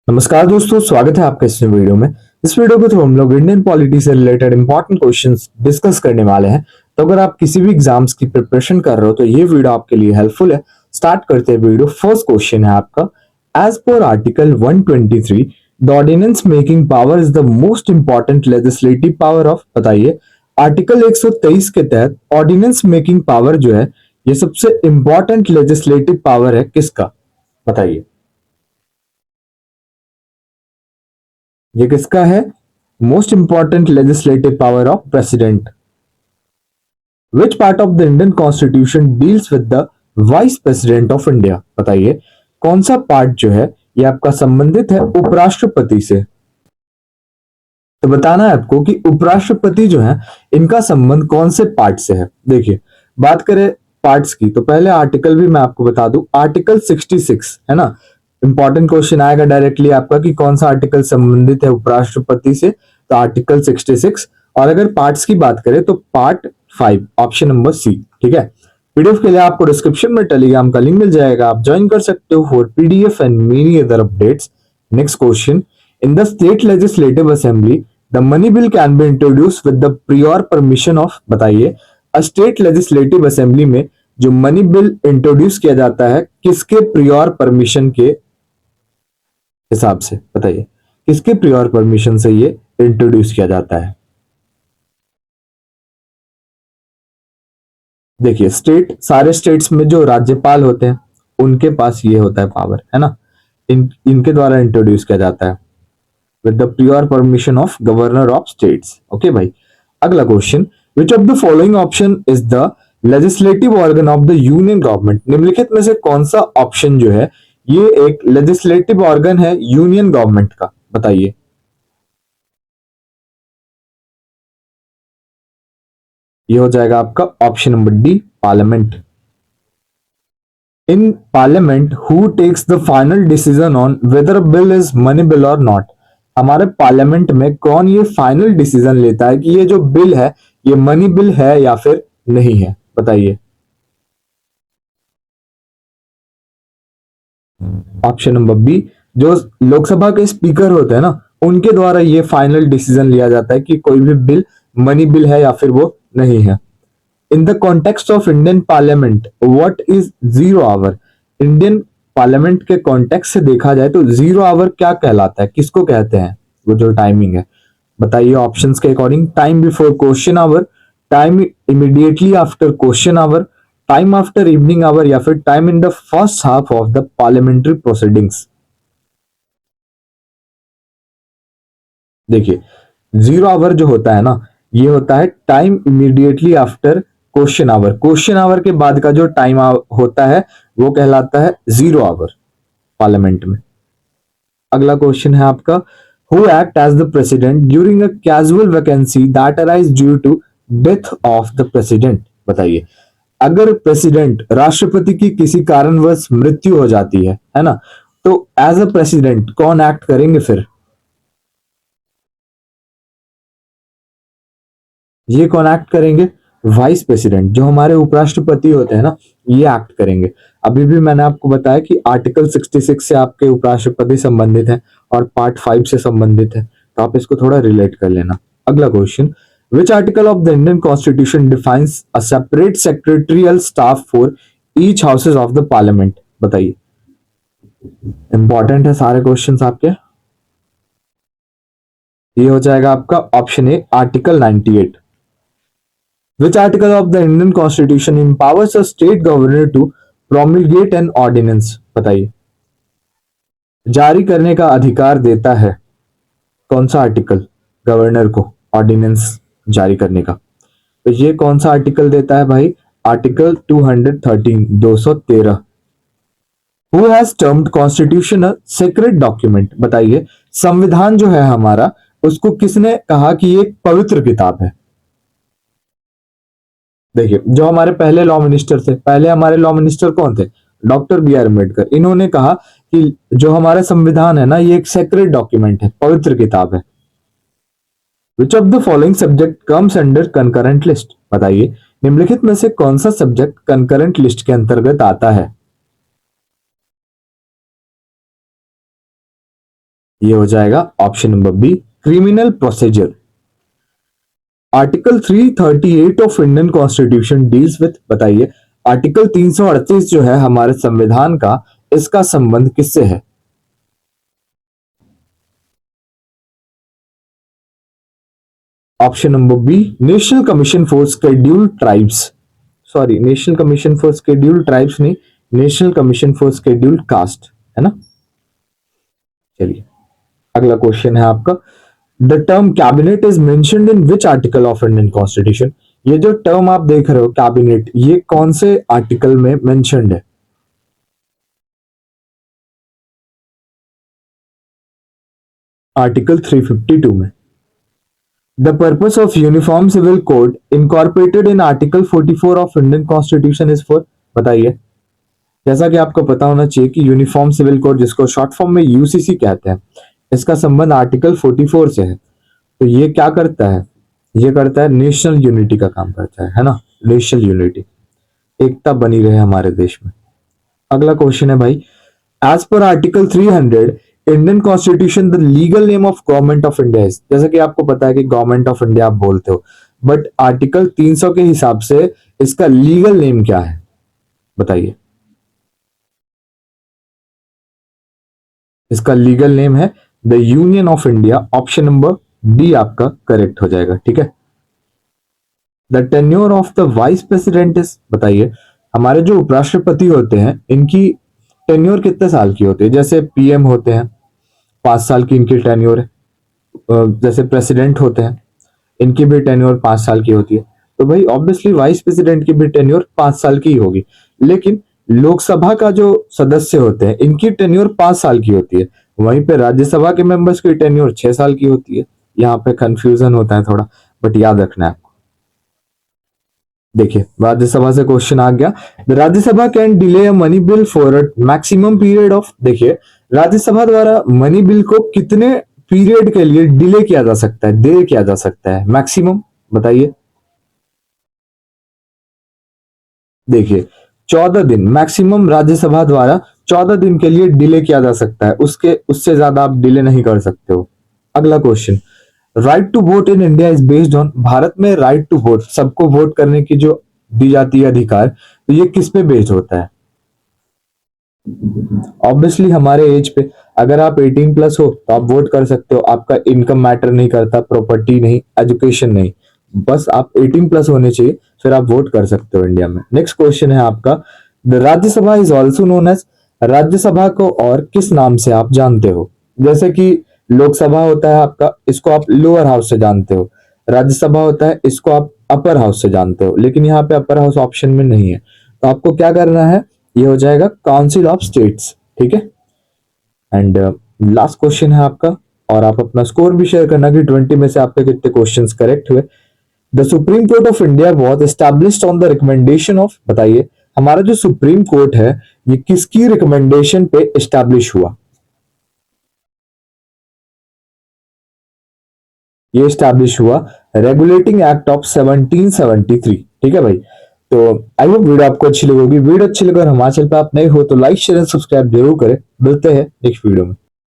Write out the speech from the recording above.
नमस्कार दोस्तों, स्वागत है आपका इस वीडियो में। इस वीडियो के थ्रू हम लोग इंडियन पॉलिटी से रिलेटेड इंपॉर्टेंट क्वेश्चंस डिस्कस करने वाले हैं। तो अगर आप किसी भी एग्जाम्स की प्रिपरेशन कर रहे हो तो ये वीडियो आपके लिए हेल्पफुल है। स्टार्ट करते हैं वीडियो। फर्स्ट क्वेश्चन है आपका, एज पर article 123 the ordinance making power is the most important legislative power of, बताइए आर्टिकल 123 के तहत ऑर्डिनेंस मेकिंग पावर जो है ये सबसे इंपॉर्टेंट लेजिस्लेटिव पावर है किसका, बताइए ये किसका है? Most important legislative power of president. Which part of the Indian constitution deals with the vice president of India, बताइए कौन सा पार्ट जो है ये आपका संबंधित है उपराष्ट्रपति से। तो बताना है आपको कि उपराष्ट्रपति जो है इनका संबंध कौन से पार्ट से है। देखिए, बात करें पार्ट्स की तो पहले आर्टिकल भी मैं आपको बता दूं, आर्टिकल 66 है ना। इंपॉर्टेंट क्वेश्चन आएगा डायरेक्टली आपका कि कौन सा आर्टिकल संबंधित है उपराष्ट्रपति से, तो आर्टिकल 66। और अगर पार्ट्स की बात करें तो पार्ट 5 ऑप्शन नंबर सी, ठीक है। पीडीएफ के लिए आपको डिस्क्रिप्शन में टेलीग्राम का लिंक मिल जाएगा, आप ज्वाइन कर सकते हो for PDF and many other updates. Next question, in the state legislative assembly the money bill can be introduce with the prior permission of, बताइए स्टेट लेजिस्लेटिव असेंबली में जो मनी बिल इंट्रोड्यूस किया जाता है किसके प्रियोर परमिशन के हिसाब से, बताइए किसके प्रियोर परमिशन से ये इंट्रोड्यूस किया जाता है। देखिए, सारे स्टेट्स में जो राज्यपाल होते हैं उनके पास ये होता है पावर, है ना। इनके द्वारा इंट्रोड्यूस किया जाता है with the prior permission of governor of states. Okay भाई, अगला question, which of the following option is the legislative organ of the union government, निम्नलिखित में से कौन सा ऑप्शन जो है ये एक लेजिस्लेटिव ऑर्गन है यूनियन गवर्नमेंट का, बताइए। ये हो जाएगा आपका option number D, parliament. In parliament who takes the final decision on whether a bill is money bill और नॉट, हमारे पार्लियामेंट में कौन ये फाइनल डिसीजन लेता है कि ये जो बिल है ये मनी बिल है या फिर नहीं है, बताइए। ऑप्शन नंबर बी, जो लोकसभा के स्पीकर होते हैं ना उनके द्वारा ये फाइनल डिसीजन लिया जाता है कि कोई भी बिल मनी बिल है या फिर वो नहीं है। In the context of Indian parliament what is zero hour, Indian parliament के कॉन्टेक्स्ट से देखा जाए तो जीरो आवर क्या कहलाता है, किसको कहते हैं वो जो टाइमिंग है, बताइए ऑप्शंस के according. Time before question hour, time immediately after question hour, time after evening hour या फिर time in the first half of the parliamentary proceedings. देखिए, जीरो आवर जो होता है ना ये होता है time immediately after question hour, question hour के बाद का जो टाइम होता है वो कहलाता है जीरो आवर पार्लियामेंट में। अगला क्वेश्चन है आपका, who act as the president during a casual vacancy that arise due to death of the president, बताइए अगर प्रेसिडेंट राष्ट्रपति की किसी कारणवश मृत्यु हो जाती है ना, तो एज अ प्रेसिडेंट कौन एक्ट करेंगे फिर? ये कौन एक्ट करेंगे? वाइस प्रेसिडेंट, जो हमारे उपराष्ट्रपति होते हैं ना ये एक्ट करेंगे। अभी भी मैंने आपको बताया कि आर्टिकल 66 से आपके उपराष्ट्रपति संबंधित है और पार्ट 5 से संबंधित है, तो आप इसको थोड़ा रिलेट कर लेना। अगला question, which article of the Indian constitution defines a separate secretarial staff for each houses of the parliament, बताइए। इंपॉर्टेंट है सारे क्वेश्चंस आपके। ये हो जाएगा आपका option A, article 98। Which article of the Indian Constitution empowers a state governor to promulgate an ordinance, बताइए जारी करने का अधिकार देता है कौन सा आर्टिकल गवर्नर को ऑर्डिनेंस जारी करने का? तो ये कौन सा आर्टिकल देता है भाई? Article 213, 213। Who has termed constitution a secret document, बताइए संविधान जो है हमारा उसको किसने कहा कि ये एक पवित्र किताब है? देखिए, जो हमारे पहले लॉ मिनिस्टर थे, पहले हमारे लॉ मिनिस्टर कौन थे? Doctor B R Ambedkar. इन्होंने कहा कि जो हमारा संविधान है ना ये एक सेक्रेट डॉक्यूमेंट है, पवित्र किताब है। Which of the following subject comes under concurrent list, बताइए निम्नलिखित में से कौन सा सब्जेक्ट कंकरेंट लिस्ट के अंतर्गत आता है? ये हो जाएगा option number B, criminal procedure. Article 338 of Indian constitution deals with, बताइए आर्टिकल 338 जो है हमारे संविधान का, इसका संबंध किससे है? Option number B, national commission for scheduled tribes, sorry national commission for scheduled tribes नहीं, national commission for scheduled caste, है ना। चलिए अगला क्वेश्चन है आपका, the term cabinet is mentioned in which article of Indian constitution. ये जो term आप देख रहे हो कैबिनेट, ये कौन से आर्टिकल में मेंशन्ड है? आर्टिकल 352 में। The purpose of uniform civil code incorporated in article 44 of Indian constitution is for, बताइए। जैसा कि आपको पता होना चाहिए कि यूनिफॉर्म सिविल कोड, जिसको शॉर्ट फॉर्म में यूसीसी कहते हैं, इसका संबंध आर्टिकल 44 से है। तो ये क्या करता है? ये करता है नेशनल यूनिटी का काम करता है ना, नेशनल यूनिटी, एकता बनी रहे हमारे देश में। अगला क्वेश्चन है भाई, एज पर article 300 Indian constitution the legal name of government of India is, जैसा कि आपको पता है कि गवर्नमेंट ऑफ इंडिया आप बोलते हो, बट आर्टिकल 300 के हिसाब से इसका लीगल नेम क्या है, बताइए। इसका लीगल नेम है the union of India. Option number D आपका करेक्ट हो जाएगा, ठीक है। The tenure of the vice president is, बताइए हमारे जो उपराष्ट्रपति होते हैं इनकी टेन्योर कितने साल की होती है? जैसे पीएम होते हैं 5 साल की इनकी टेन्योर है, जैसे प्रेसिडेंट होते हैं इनकी भी टेन्योर 5 साल की होती है। तो भाई ऑब्वियसली वाइस प्रेसिडेंट की भी टेन्योर 5 साल की ही होगी। लेकिन लोकसभा का जो सदस्य होते हैं इनकी टेन्योर 5 साल की होती है, वहीं पे राज्यसभा के मेंबर्स की टेन्योर 6 साल की होती है। यहाँ पे कंफ्यूजन होता है थोड़ा, बट याद रखना है आपको। देखिए राज्यसभा से क्वेश्चन आ गया, the Rajya Sabha can delay a money bill for a maximum period of, देखिए राज्यसभा द्वारा मनी बिल को कितने पीरियड के लिए डिले किया जा सकता है, देर किया जा सकता है मैक्सिमम, बताइए। देखिए 14 दिन मैक्सिमम राज्यसभा द्वारा 14 दिन के लिए डिले किया जा सकता है, उसके उससे ज्यादा आप डिले नहीं कर सकते हो। अगला question, right to vote in India is based on, Bharat में राइट टू वोट, सबको वोट करने की जो दी जाती है अधिकार, तो ये किस पे बेस्ड होता है? ऑब्वियसली हमारे एज पे, अगर आप 18+ हो तो आप वोट कर सकते हो, आपका इनकम मैटर नहीं करता, प्रॉपर्टी नहीं, एजुकेशन नहीं, बस आप 18+ होने चाहिए, फिर आप वोट कर सकते हो इंडिया में। नेक्स्ट क्वेश्चन है आपका, the Rajya Sabha is also known as, Rajya Sabha को और किस नाम से आप जानते हो? जैसे कि लोकसभा होता है आपका, इसको आप लोअर हाउस से जानते हो, राज्यसभा होता है इसको आप अपर हाउस से जानते हो, लेकिन यहाँ पे अपर हाउस ऑप्शन में नहीं है, तो आपको क्या करना है, ये हो जाएगा काउंसिल ऑफ स्टेट्स, ठीक है। एंड लास्ट क्वेश्चन है आपका, और आप अपना स्कोर भी शेयर करना कि 20 में से आपके कितने क्वेश्चंस करेक्ट हुए। The supreme court of India was established on the recommendation of, बताइए हमारा जो सुप्रीम कोर्ट है ये किसकी रिकमेंडेशन पे एस्टैब्लिश हुआ? ये एस्टैब्लिश हुआ रेगुलेटिंग एक्ट ऑफ 1773, ठीक है भाई। तो आई होप वीडियो आपको अच्छी लगेगी। वीडियो अच्छी लगे और हमारे चैनल पे आप नए हो तो लाइक शेयर एंड सब्सक्राइब जरूर करें। मिलते हैं नेक्स्ट वीडियो में।